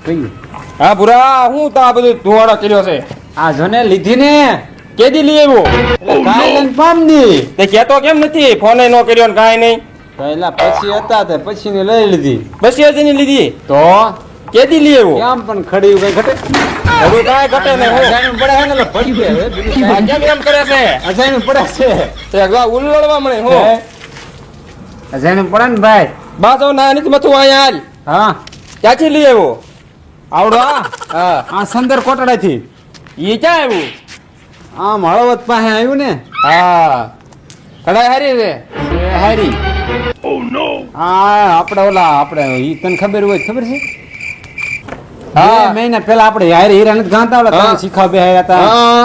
કઈ હા ભૂરા હું તો આ બધું ધુવાડો કર્યો છે આ જોને લીધી ને કેદી લઈ આવ્યો કાંઈ લઈને પામની તે કહેતો કેમ નથી ફોને નો કર્યો ને કાંઈ નહીં પહેલા પછી હતા તે પછી ને લઈ લીધી બસ ની લીધી તો કેદી લઈ આવ્યો કેમ પણ ખડી કઈ ઘટે બધું કાંઈ ઘટે ને હું અજાણ્યું પડે છે ને એટલે પડી ગયા હવે બીજું આ કાંઈ કેમ એમ કરે છે અજાણ્યું પડે છે તે અગવા ઉલ્લડવા મળે હું અજાણ્યું પડે ને ભાઈ બાજો ના નથી મથું અહીંયા હાલ હા ક્યાંથી લઈ આવ્યો આવડો હા આ સંદર કોટડાથી ઈ ક્યાં આવ્યું આમ હળવદ પાસે આવ્યું ને હા કડાઈ હારી છે એ હારી હા આપણે ઓલા આપણે ઈ તને ખબર હોય તો ખબર છે હા. 2 મહિના પહેલા આપણે હારી હીરા નથી ગાંતા ઓલા હા. તમે શીખવા બે હાર્યા હતા હા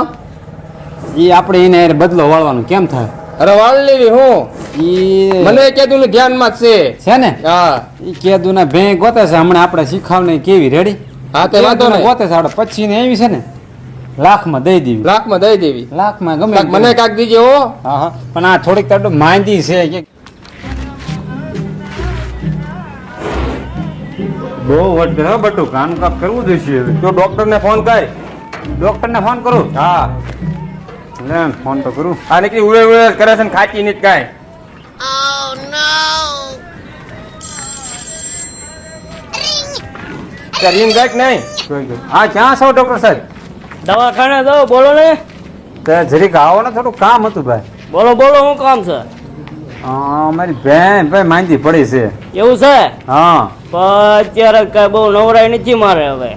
ઈ આપણે એને હારે બદલો વાળવાનો કેમ થાય અરે વાળ લેવી હું ઈ મને કીધું ને ધ્યાનમાં જ છે છે ને હા ઈ કેદુ ના ભે ગોતે છે હમણાં આપણે શીખાવને કેવી રેડી હા તે વાંધો નહીં ગોતે છે આપણે પછી ને એવી છે ને લાખમાં દઈ દેવી લાખમાં દઈ દેવી લાખમાં ગમે કાંઈક મને કાંક દીજે હો હા હા પણ આ થોડીક તો માંદી છે કે બહુ વટ હે બટુ કામ કામ કરવું જોઈશે હવે તું ડોક્ટર ને ફોન કર ડોક્ટર ને ફોન કરું હા લે ફોન તો કરું આ નીકળી ઉડે ઉડે કરે છે ને ખાચી નહીં કાંઈ રીંગ ગાય કે નહીં કોઈ ગયું. હા ક્યાં છો ડોક્ટર સાહેબ દવાખાને જાઓ બોલો ને તે જરીક આવો ને થોડું કામ હતું ભાઈ બોલો બોલો શું કામ છે અમારી બેન ભાઈ માંદી પડી છે એવું છે હા પણ અત્યારે કઈ બહુ નવરાઈ નથી મારે હવે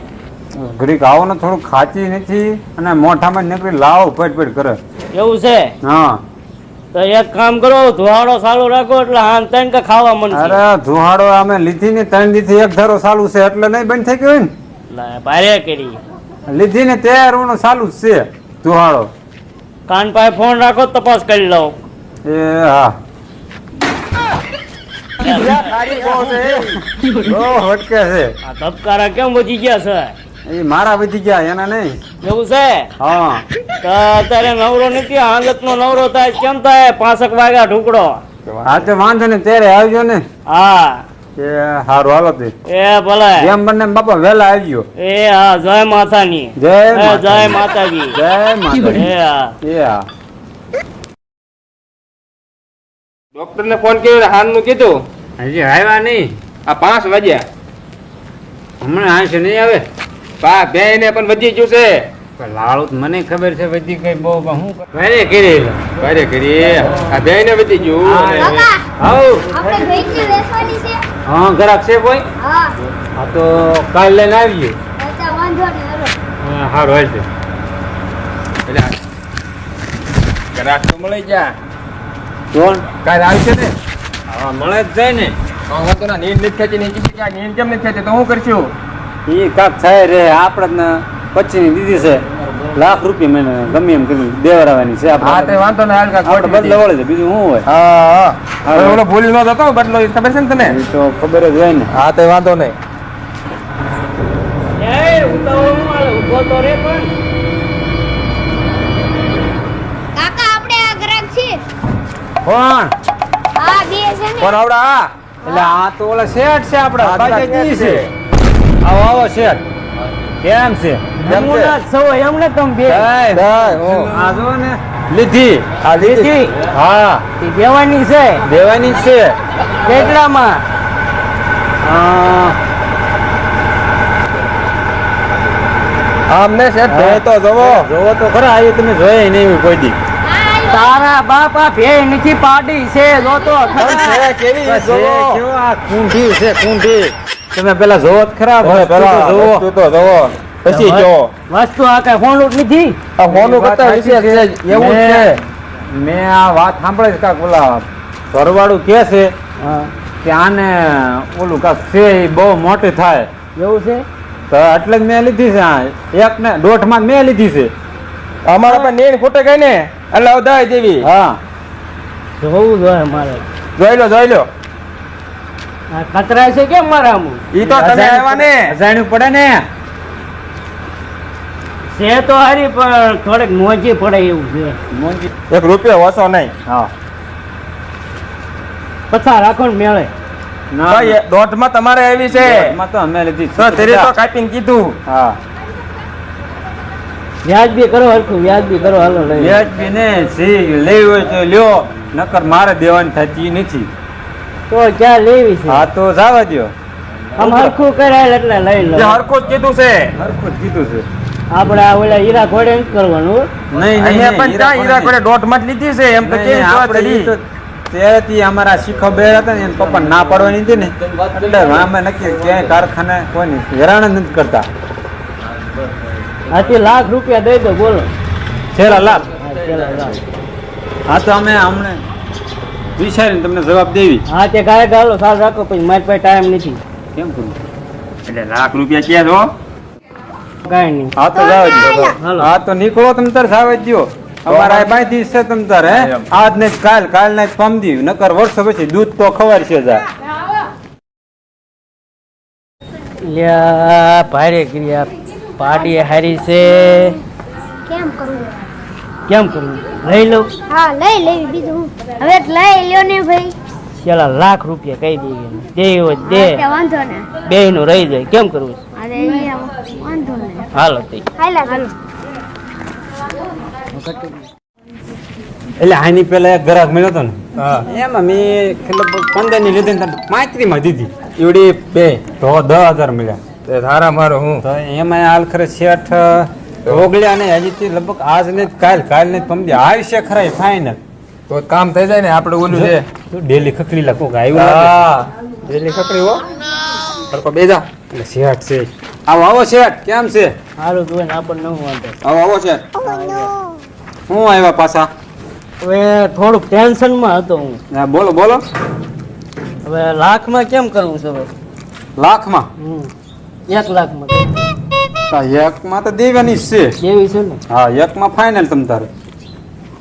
ઘડીક આવો ને થોડું ખાચી નથી અને મોઢામાં નીકળી લાવો પેટ પેટ કરે એવું છે હા તો એક કામ કરો ધુવાડો ચાલુ રાખો એટલે હાન ત્રણ કે ખાવા મન છે અરે ધુહાડો અમે લીધી ને 3 દીથી એક ધારો ચાલુ છે એટલે નહીં બંધ થઈ ગયો ને લે, ભારે કરી લીધી ને તેરનું ચાલુ જ છે ધુહાડો કાન પાસે ફોન રાખો તો તપાસ કરી લઉં એ હા બહુ હટકે છે આ ધબકારા કેમ વધી ગયા છે એ મારા વધી ગયા એના નહીં એવું છે હા તો અત્યારે નવરો નથી હાંગત નો નવરો થાય કેમ થાય 5 વાગ્યા ઢુકડો હા તો વાંધો ને ત્યારે આવજો ને હા એ સારું હાલો તે એ ભલે એમ બંને બાપા વહેલા આવજો એ હા જય માતાની જય એ માતા. જય માતાજી જય માતા એ હા એ હા ડોક્ટર ને ફોન કર્યો હાન નું કીધું હજી આવ્યા નહીં આ 5 વાગ્યા હમણાં આવશે નહીં આવે પા બે ને પણ વધી ગયું છે પણ લાડુ તો મને ખબર છે બધી કઈ બહુ પણ હું કરે કરી ભારે કરી આ બે ને વધી ગયું કાકા, આવ આપણે ભેંસની વેચવાની છે? હા ઘરાક છે કોઈ હા. હા તો કાલ લઈને આવીએ અચ્છા, વાંધો નહીં, હાલો. હા સારું હાલ છે ગ્રાહક તો મળી જા કોણ કાલ આવશે ને હા મળે જ જાય ને હું તો ના નીંદ નથી ખેંચી નહીં કીધી કે આ નીંદ કેમ નથી ખેંચી તો હું કરશું એ કાક થાય રે આપણે પચીસ ની દીધી છે લાખ રૂપિયા મને ગમે એમ કરી દેવરાવાની છે હા તે વાંધો ના હાલ આપણે બદલે વળે છે બીજું શું હોય હા હવે ઓલો ભૂલી નો જતો બદલો એ ખબર છે ને તને એ તો ખબર જ હોય ને હા તે વાંધો નહીં એ ઉતાવળ મારે ઉભો તો રે પણ કાકા, આપણે આ ગ્રાહક છીએ. કોણ હા, બે છે ને. કોણ આવડા એટલે આ તો ઓલા શેઠ છે આપડા હા, બાજાજી શેઠ છે આવો આવો શેઠ કેમ છે નમૂના સૌ એમને તમે બે આ જો ને લીધી આ લીધી હા એ દેવાની છે દેવાની જ છે કેટલામાં આમને શેઠ ભે તો જવો જોવો તો ખરા આ તમે જોયે નહીં કોઈ દી હા, આવ્યો. તારા બાપા ભે નથી પાડી છે જોતો છે કેવી જોવો કેવો આ કુંઠી છે કુંઠી તમે પેલા જોવો જ ખરા હવે વસ્તુ પેલા તો જોવો વસ્તુ તો જવો પછી જો વસ્તુ આ કઈ ફોન લૂટ નથી આ ફોનું કરતા વિશેષ છે એવું જ છે મેં આ વાત સાંભળે છે કાક ઓલા ઘરવાળું કે છે કે આને ઓલું કાક છે એ બહુ મોટી થાય એવું છે તો એટલે જ મેં લીધી છે આ એક ને દોઢમાં મેં લીધી છે અમારા પણ નીણ ફૂટે ગઈ ને એટલે ઉદાય દેવી હા જોવું જોઈએ મારે જોઈ લો આ ખતરા છે કેમ મારા આમ ઈ તો તમે આવ્યા ને અજાણ્યું પડે ને છે તો હારી પણ થોડીક મોંઘી પડે એવું છે મોંઘી. એક રૂપિયો ઓછો નહીં હા પછા રાખો ને મેળે ના. તો એ દોઢમાં તમારે આવી છે એમાં તો અમે લીધી તો ધીરે તો કાપીને કીધું હા વ્યાજબી કરો હરખું વ્યાજબી કરો હાલો લઈ લો. વ્યાજબી ને સી લેવી હોય તો લ્યો નકર મારે દેવાની થતી નથી તો ક્યાં લેવી છે હા તો જવા દ્યો આમ હરખું કરાયેલ એટલે લઈ લો જે હરખું જ કીધું છે હરખું જ કીધું છે આપણે આ ઓલા હીરા ઘોડે નથી કરવાનું હો. નહીં અહીંયા પણ ત્યાં હીરા પણ ઘોડે દોઢમાં જ લીધી છે એમ તો નહીં, કેવી વાત આપણે કરી? ઈ તો ત્યારેથી અમારા શીખો બે હતા ને એના પપ્પા ના પાડવાની હતી ને એટલે અમે નક્કી ક્યાંય કારખાને કોઈ હેરાન જ નથી કરતા આથી લાખ રૂપિયા દઈ દો બોલો છેલ્લા લાભ હા, પેલા લાખ. હા તો અમે હમણે વિચારીને તમને જવાબ દેવી હા તે ગાય ગાલો સાલ રાખો પછી મારી પાસે ટાઈમ નથી કેમ કરું એટલે લાખ રૂપિયા ક્યાં છો કાંઈ નહીં હા તો જાવ હાલો. હા તો નીકળો તમે તાર જાવ જ દ્યો અમારા આ 22 દિવસ છે તમ તાર હે એમ. આજ ને કાલ ને પમદી નકર વર્ષો પછી દૂધ તો ખબર છે જા લ્યા ભારે ક્રિયા પાડી હારી છે કેમ કરવું કેમ કરવું લઈ લઉં હા લઈ લેવી બીજું હું. હવે તો લઈ લ્યો ને ભાઈ છેલ્લા લાખ રૂપિયા કહી દઈએ દેવી હોય દે હા, તે વાંધો ને બે નું રહી જાય કેમ કરવું છે? અરે અહીંયા વાંધો ને હાલો તે હાલા હાલો એટલે આની પેલા એક ગ્રાહક મળ્યો હતો ને હા એમાં મેં લગભગ 15 ની લીધી ને 35 માં દીધી એવડી બે તો 10,000 મળ્યા તે થારા મારો હું તો એમાં હાલ ખરે શેઠ ઓગળ્યા ને હજી તે લગભગ આજ ને કાલ ને પમદી આવશે ખરા ફાઈનલ તો કામ થઈ જાય ને આપણે ઓલું છે ડેલી ખકડી લખો કે આવ્યું લાગે. હા પેલી ખકડી હો હરકો બેજા એટલે શેઠ છે આવો આવો શેઠ કેમ છે સારું તું ને આપણને હું વાંધો આવો આવો છે હું આવ્યા પાછા હવે થોડુંક ટેન્શનમાં હતો હું હા, બોલો બોલો હવે લાખમાં કેમ કરવું છે હવે લાખમાં 1 લાખમાં તો એકમાં તો દેવાની જ છે દેવી છે ને હા એકમાં ફાઇનલ તમ તારે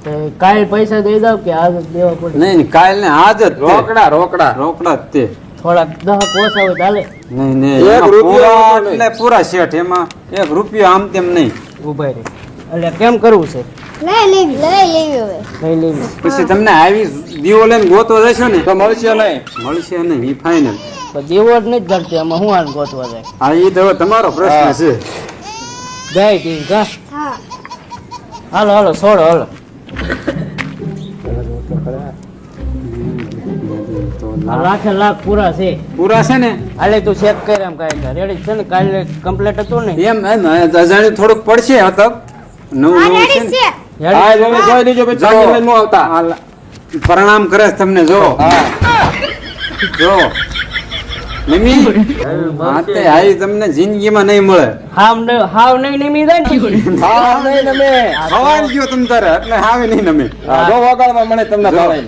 તો કાલ પૈસા દઈ દઉં કે આજ જ દેવા પડે નહીં નહીં કાલ ને આજ જ તે. રોકડા રોકડા રોકડા જ તે થોડાક 10 ઓછા હોય ચાલે નહીં નહીં એક એમાં રૂપિયો પૂરા નહીં. એટલે પૂરા શેઠ એમાં 1 રૂપિયો આમ તેમ નહીં ઉભા રહે એટલે કેમ કરવું છે લઈ લેવી હવે લઈ લેવી પછી તમને આવી દીવો લઈને ગોતવા જશો ને તો મળશે નહીં મળશે નહીં ઈ ફાઇનલ તો દેવો જ નથી જડતી એમાં હું આને ગોતવા જાય હા ઈ તો હવે તમારો પ્રશ્ન હા. છે જાય તી કા હા હાલો હાલો છોડો હાલો આ લાખે લાખ પૂરા છે પૂરા છે ને હાલે તું ચેક કર એમ કાંઈ રેડી છે ને કાલે કમ્પ્લીટ હતું ને એમ અજાણ્યું થોડુંક પડશે હતો નવું હા નવું છે રેડી ને. છે હા તમે જોઈ લેજો પછી જાગીને લઈને નો આવતા આ લા- પ્રણામ કરે છે તમને જો હા જો મમ્મી હા તે આઈ તમને જિંદગીમાં નહીં મળે હાવ નહીં નિમી જાય ને હા નહીં તમે ખવાઈ ગયો તમ તારે એટલે હાવે નહીં નમે હા, જો વગાડવા મને તમને જો. ભાવે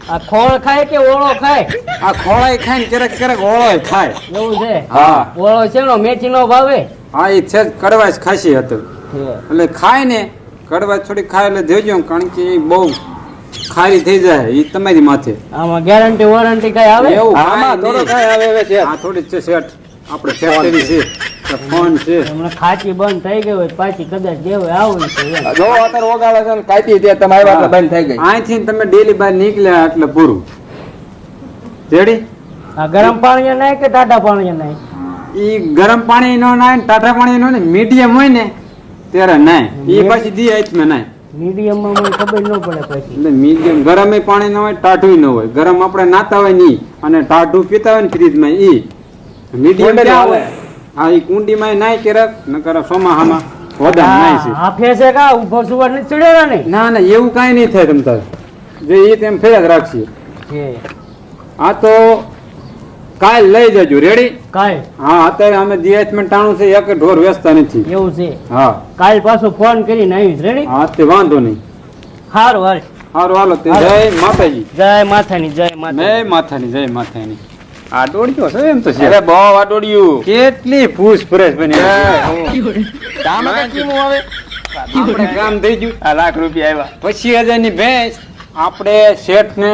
આ ખોળ ખાય કે ઓળો ખાય આ ખોળાય ખાય ને ક્યારેક ક્યારેક ઓળોય ખાય એવું છે હા ઓળો છે ને મેથી નો ભાવે હા એ છે જ કડવાશ ખાસી હતું એટલે ખાય ને કડવાશ થોડી ખાય એટલે દેજો કારણ કે એ બહુ ખારી થઈ જાય એ તમારી માથે આમાં ગેરંટી વોરંટી કઈ આવે એવું આમાં થોડો કાંઈ આવે હવે છે આ થોડી છે શેઠ આપણે ફેક્ટરી છે તો ફોન છે હમણાં ખાંચી બંધ થઈ ગઈ હોય પાછી કદાચ દેવે આવું છે એમ. જો અત્યારે વગાડે છે ને કાઢી દે તમે આવ્યા એટલે બંધ થઈ ગઈ અહીંથી તમે ડેલી બહાર નીકળ્યા એટલે પૂરું રેડી આ ગરમ પાણી નાય કે ટાટા પાણી નાય ઈ ગરમ પાણી નો નાય ને ટાટા પાણી નો ને મીડિયમ હોય ને ત્યારે નાય ઈ પછી દી હાથમાં નાય મીડિયમમાં મને ખબર ન પડે પછી એટલે મીડિયમ ગરમ પાણી ન હોય ટાઢું ન હોય ગરમ આપણે નાતા હોય ની અને ટાઢું પીતા હોય ને ફ્રીજમાં ઈ મીડિયમ કુંડળી ક્યાં હાલે. હોય હા ઈ કુંડીમાં નાય ક્યારેક નકર સોમાહામાં વધારે નાય છે આ ફેસે કા ઉભો સુવર નથી ચડેલા ને ના ના એવું કાંઈ નહીં થાય તમ તારે જે ઈ તેમ ફેર જ રાખશે આ તો કાલ લઈ જજો રેડી કાલ હા અત્યારે અમે દિયાચમાં ટાણું છે એક ઢોર વેચતા નથી એવું છે હા કાલ પાછો ફોન કરીને આવીશ રેડી હા તે વાંધો નહીં હારું હાલ સારું હાલો તે જય માતાજી જય માથાની જય માતા જય માથાની જય માથાની આ દોડ્યો છે એમ તો છે અરે બહુ વાટોડ્યું કેટલી પૂછ પરેશ બની કામ કેવું આવે આપણે કામ થઈ ગયું આ લાખ રૂપિયા આવ્યા 25,000 ની ભેંસ આપણે શેઠ ને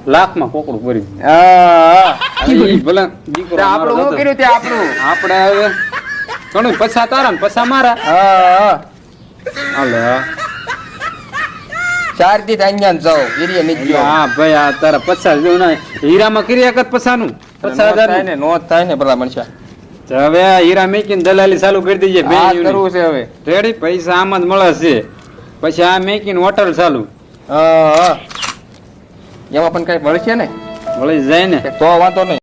લાખમાં કોકડું કરી દીધું. હા હવે ઈ ભલે દીકરો તે મારો આપણું શું હતો. કર્યું તે આપણું આપણે હવે ઘણું પછા તારા ને પછા મારા હા હાલે હા. ચાર થી અહીંયા જાઓ ગીરીએ નહીં ગયો હા ભાઈ આ તારા 50 જેવું ના હીરામાં કરી એકત પછાનું 50,000 થાય ને નો થાય ને ભલા મનસા તો હવે આ હીરા મેકીને દલાલી ચાલુ કરી દઈએ બે આ યુનિટ. કરવું છે હવે રેડી પૈસા આમ જ મળે છે પછી આ મેકીને હોટલ ચાલુ હા એમાં પણ કઈ મળશે ને વળી જાય ને તો વાંધો નહીં